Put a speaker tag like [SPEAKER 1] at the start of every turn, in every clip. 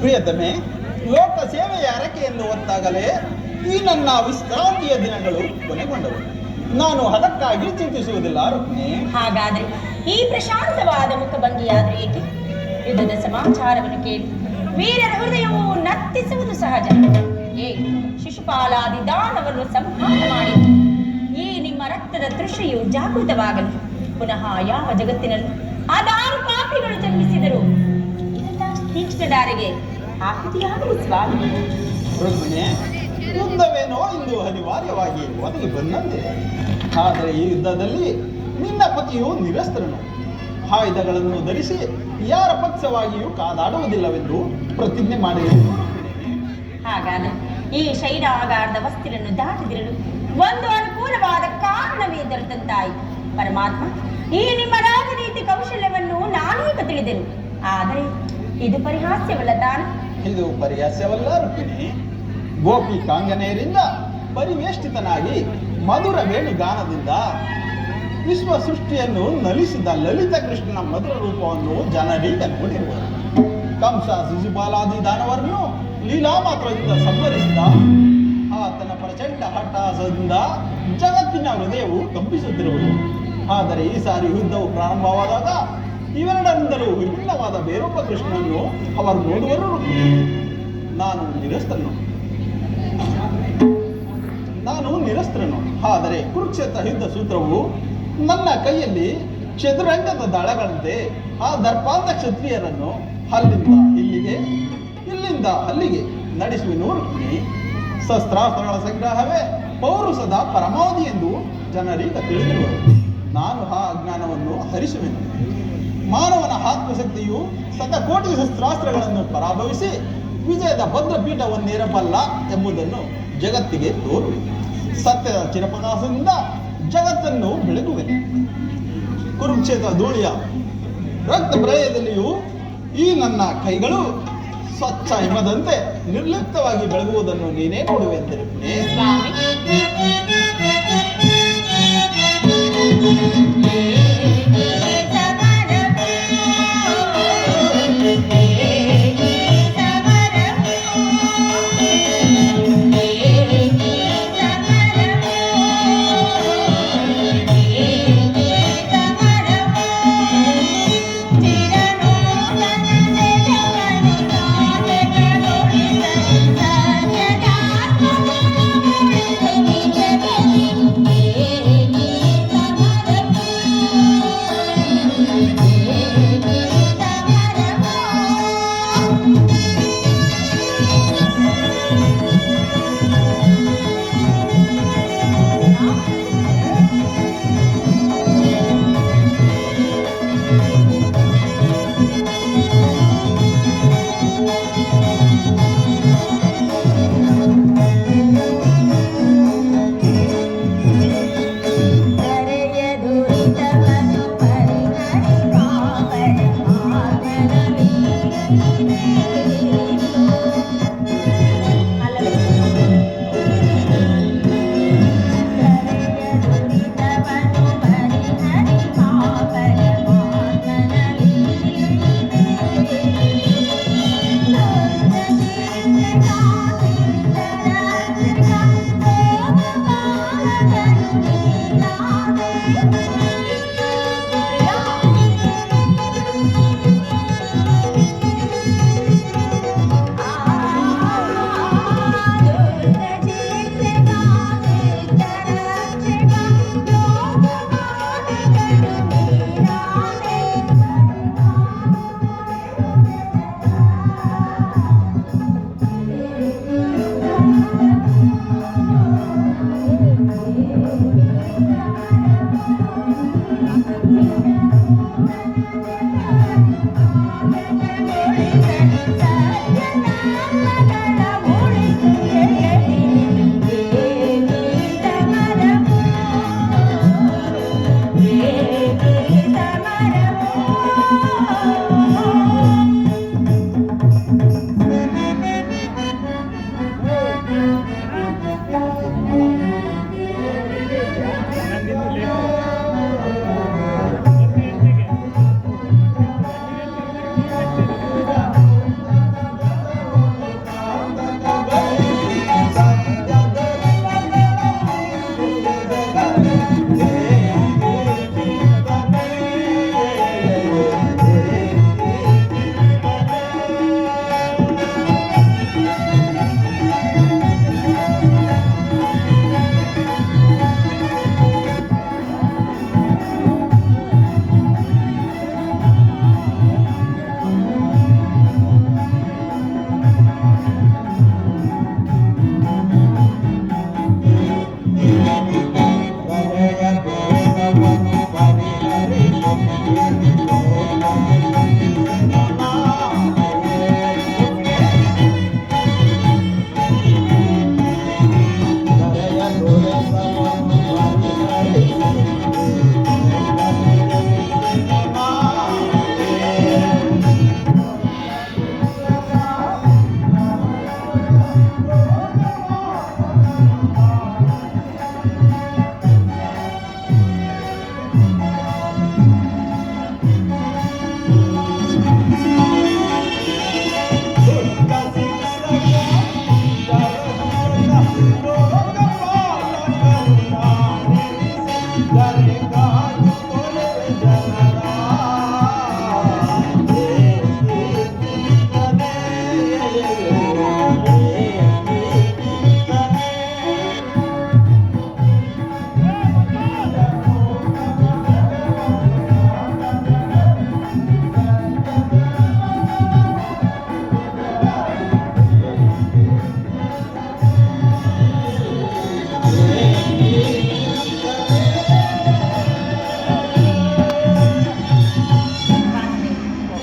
[SPEAKER 1] ಪ್ರಿಯತಮೆ, ಲೋಕ ಸೇವೆಯ ಹರಕೆಯನ್ನು ಹೊತ್ತಾಗಲೇ ಈ ನನ್ನ ವಿಶ್ರಾಂತಿಯ ದಿನಗಳು ಕೊನೆಗೊಂಡವು. ನಾನು ಅದಕ್ಕಾಗಿ ಚಿಂತಿಸುವುದಿಲ್ಲ ರುಕ್ಮಿಣಿ.
[SPEAKER 2] ಹಾಗಾದ್ರೆ ಈ ಪ್ರಶಾಂತವಾದ ಮುಖಭಂಗಿಯಾದ್ರೆ ಏಕೆ? ಯುದ್ಧದ ಸಮಾಚಾರವನ್ನು ಕೇಳಿ ವೀರರ ಹೃದಯವು ನರ್ತಿಸುವುದು ಸಹಜ. ಶಿಶುಪಾಲಾದಿ ದಾನವನ್ನು ಸಂಹಾರ ಮಾಡಿ ಈ ನಿಮ್ಮ ರಕ್ತದ ತೃಷೆಯು ಜಾಗೃತವಾಗಲಿ. ಪುನಃ ಯಾವ ಜಗತ್ತಿನಲ್ಲಿ ಅದಾರು ಪಾಪಿಗಳು ಜನ್ಮಿಸಿದರು ತೀಕ್ಷ್ಣದಾರಿಗೆ ಆಹುತಿಯಾಗಲಿ ಸ್ವಾಮಿ.
[SPEAKER 1] ರುಕ್ಮಿಣಿ, ಯುದ್ಧವೇನೋ ಇಂದು ಅನಿವಾರ್ಯವಾಗಿ ಒದಗಿ ಬಂದಂತೆ. ಆದರೆ ಈ ಯುದ್ಧದಲ್ಲಿ ನಿನ್ನ ಪತಿಯು ನಿರಸ್ತ್ರನು. ಆಯುಧಗಳನ್ನು ಧರಿಸಿ ಯಾರ ಪಕ್ಷವಾಗಿಯೂ ಕಾದಾಡುವುದಿಲ್ಲವೆಂದು ಪ್ರತಿಜ್ಞೆ ಮಾಡಿದರು.
[SPEAKER 2] ಹಾಗಾದರೆ ಈ ಶೈಲಾಗಾರದ ವಸ್ತಿಯನ್ನು ದಾಟಿದಿರಲು ಒಂದು ಅನುಕೂಲವಾದ ಕಾರಣವೇ ದೊರೆತಂತಾಯಿ. ಪರಮಾತ್ಮ, ಈ ನಿಮ್ಮ ರಾಜನೀತಿ ಕೌಶಲ್ಯವನ್ನು ನಾನೀಗ ತಿಳಿದೆನು. ಆದರೆ ಇದು ಪರಿಹಾಸ್ಯವಲ್ಲ ತಾನು?
[SPEAKER 1] ಇದು ಪರಿಹಾಸ್ಯವಲ್ಲ ರುಕ್ಮಿಣಿ. ಗೋಪಿ ಕಾಂಗನೆಯರಿಂದ ಪರಿವೇಷ್ಟಿತನಾಗಿ ಮಧುರ ವೇಣುಗಾನದಿಂದ ವಿಶ್ವ ಸೃಷ್ಟಿಯನ್ನು ನಲಿಸಿದ ಲಲಿತ ಕೃಷ್ಣನ ಮಧುರ ರೂಪವನ್ನು ಜನರಿಗೆ ನೋಡಿರುವರು. ಕಂಸ ಶಿಶುಪಾಲಾದಿ ದಾನವರನ್ನು ಲೀಲಾ ಮಾತ್ರದಿಂದ ಸಂಹರಿಸಿದ ಆತನ ಪ್ರಚಂಡ ಹಠಾಸದಿಂದ ಜಗತ್ತಿನ ಹೃದಯವು ಕಂಪಿಸುತ್ತಿರುವುದು. ಆದರೆ ಈ ಸಾರಿ ಯುದ್ಧವು ಪ್ರಾರಂಭವಾದಾಗ ಇವೆರಡರಿಂದಲೂ ವಿಭಿನ್ನವಾದ ಬೇರೊಬ್ಬ ಕೃಷ್ಣನನ್ನು ಅವರು ನೋಡುವರು. ನಾನು ನಿರಸ್ತ್ರನು. ಆದರೆ ಕುರುಕ್ಷೇತ್ರ ಯುದ್ಧ ಸೂತ್ರವು ನನ್ನ ಕೈಯಲ್ಲಿ ಚದುರಂಗದ ದಳಗಳಂತೆ ಆ ದರ್ಪಾಂತ ಕ್ಷತ್ರಿಯರನ್ನು ಇಲ್ಲಿಂದ ಅಲ್ಲಿಗೆ ನಡೆಸುವೆನು ರುಕ್ಮಿಣಿ. ಶಸ್ತ್ರಾಸ್ತ್ರಗಳ ಸಂಗ್ರಹವೇ ಪೌರುಷದ ಪರಮಾವಧಿ ಎಂದು ಜನರಿಗೆ ತಿಳಿದಿರುವರು. ನಾನು ಆ ಅಜ್ಞಾನವನ್ನು ಹರಿಸುವೆನು. ಮಾನವನ ಆತ್ಮಶಕ್ತಿಯು ಶತಕೋಟಿ ಶಸ್ತ್ರಾಸ್ತ್ರಗಳನ್ನು ಪರಾಭವಿಸಿ ವಿಜಯದ ಭದ್ರಪೀಠವನ್ನೇರಬಲ್ಲ ಎಂಬುದನ್ನು ಜಗತ್ತಿಗೆ ತೋರುವೆ. ಸತ್ಯದ ಚಿರಪ್ರಕಾಶದಿಂದ ಜಗತ್ತನ್ನು ಬೆಳಗುವೆನು. ಕುರುಕ್ಷೇತ್ರ ಧೂಳಿಯ ರಕ್ತ ಪ್ರಳಯದಲ್ಲಿಯೂ ಈ ನನ್ನ ಕೈಗಳು ಸ್ವಚ್ಛ ಹಿಮದಂತೆ ನಿರ್ಲಿಪ್ತವಾಗಿ ಬೆಳಗುವುದನ್ನು ನೀನೇ ನೋಡುವೆ ಎಂದರೆ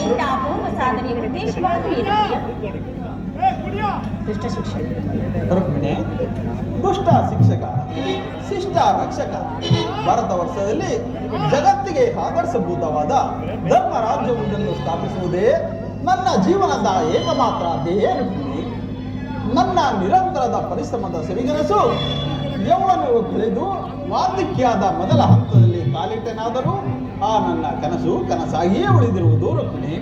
[SPEAKER 2] ಇಂಥ ಅಪೂರ್ವ ಸಾಧನೆಯ ಉದ್ದೇಶವಾದರೂ ಏನಪ್ರಿಯ? ದುಷ್ಟ ಶಿಕ್ಷಣ.
[SPEAKER 1] ರುಕ್ಮಿಣಿ, ದುಷ್ಟ ಶಿಕ್ಷಕ ಶಿಷ್ಟ ರಕ್ಷಕ. ಭಾರತ ವರ್ಷದಲ್ಲಿ ಜಗತ್ತಿಗೆ ಆದರ್ಶಭೂತವಾದ ಧರ್ಮ ರಾಜ್ಯವೊಂದನ್ನು ಸ್ಥಾಪಿಸುವುದೇ ನನ್ನ ಜೀವನದ ಏಕಮಾತ್ರ ಧ್ಯೇಯ. ರುಕ್ಮಿಣಿ, ನನ್ನ ನಿರಂತರದ ಪರಿಶ್ರಮದ ಸಿರಿಗನಸು ಯೌವನವು ಕಳೆದು ವಾರ್ಧಕ್ಯದ ಮೊದಲ ಹಂತದಲ್ಲಿ ಕಾಲಿಟ್ಟನಾದರೂ ಆ ನನ್ನ ಕನಸು ಕನಸಾಗಿಯೇ ಉಳಿದಿರುವುದು. ರುಕ್ಮಿಣಿ,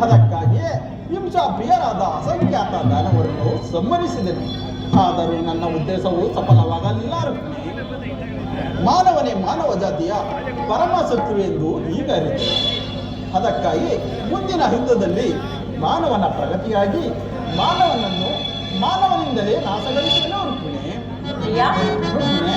[SPEAKER 1] ಅದಕ್ಕಾಗಿಯೇ ಹಿಂಸಾ ಪ್ರಿಯರಾದ ಅಸಂಖ್ಯಾತ ದಾನವರನ್ನು ಸಂಹರಿಸಿದೆನು. ಆದರೂ ನನ್ನ ಉದ್ದೇಶವು ಸಫಲವಾಗಲಿಲ್ಲ. ರುಕ್ಮಿಣಿ, ಮಾನವನೇ ಮಾನವ ಜಾತಿಯ ಪರಮ ಶತ್ರು ಎಂದು ಈಗ ಅರಿತು, ಅದಕ್ಕಾಗಿ ಮುಂದಿನ ಯುದ್ಧದಲ್ಲಿ ಮಾನವನ ಪ್ರಗತಿಯಾಗಿ ಮಾನವನಿಂದಲೇ ನಾಶಗೊಳಿಸುವೆನು. ರುಕ್ಮಿಣಿ,
[SPEAKER 2] ಪ್ರಿಯ,
[SPEAKER 1] ರುಕ್ಮಿಣಿ